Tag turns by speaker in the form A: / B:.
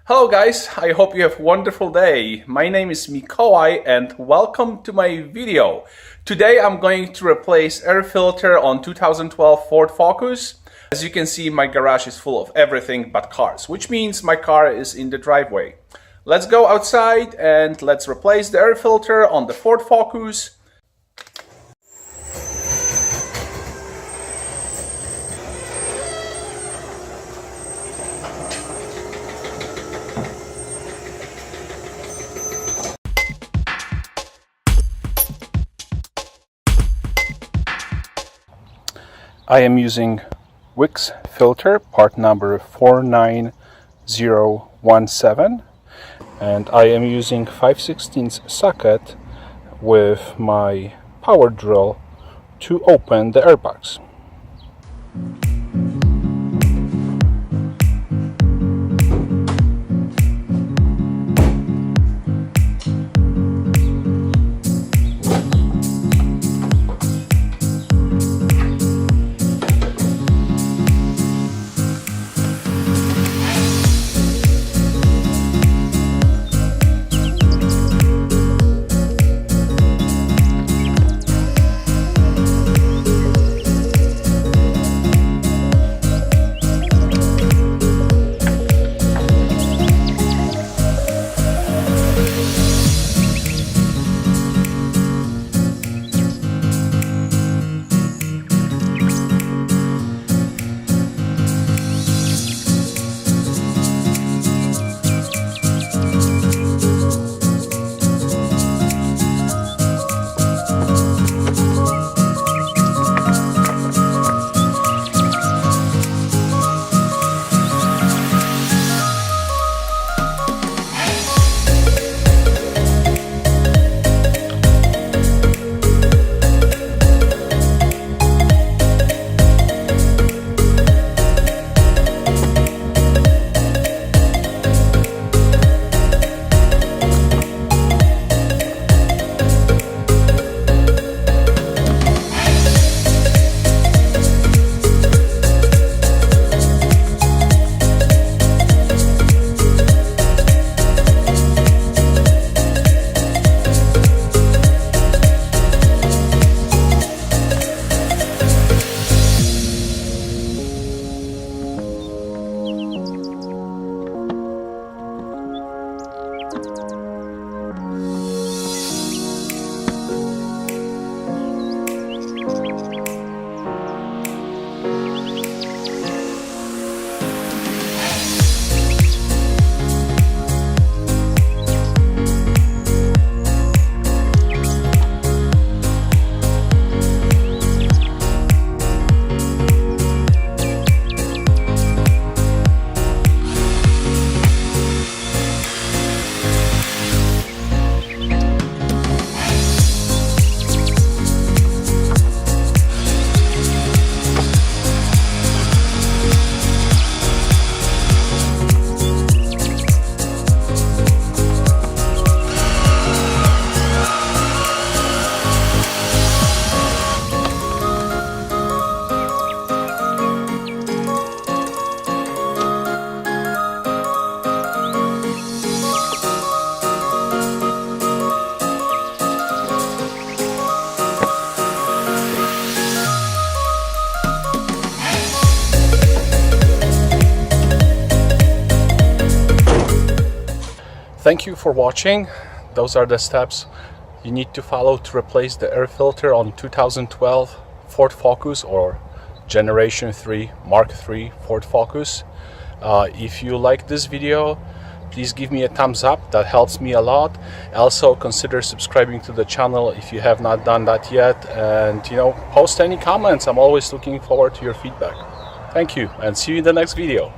A: Hello guys, I hope you have a wonderful day. My name is Mikołaj and welcome to my video. Today I'm going to replace air filter on 2012 Ford Focus. As you can see, my garage is full of everything but cars, which means my car is in the driveway. Let's go outside and let's replace the air filter on the Ford Focus. I am using Wix filter, part number 49017, and I am using 5/16 socket with my power drill to open the airbox. Thank you for watching. Those are the steps you need to follow to replace the air filter on 2012 Ford Focus or Generation 3 Mark III Ford Focus. If you like this video, please give me a thumbs up. That helps me a lot. Also consider subscribing to the channel if you have not done that yet, and post any comments. I'm always looking forward to your feedback. Thank you and see you in the next video.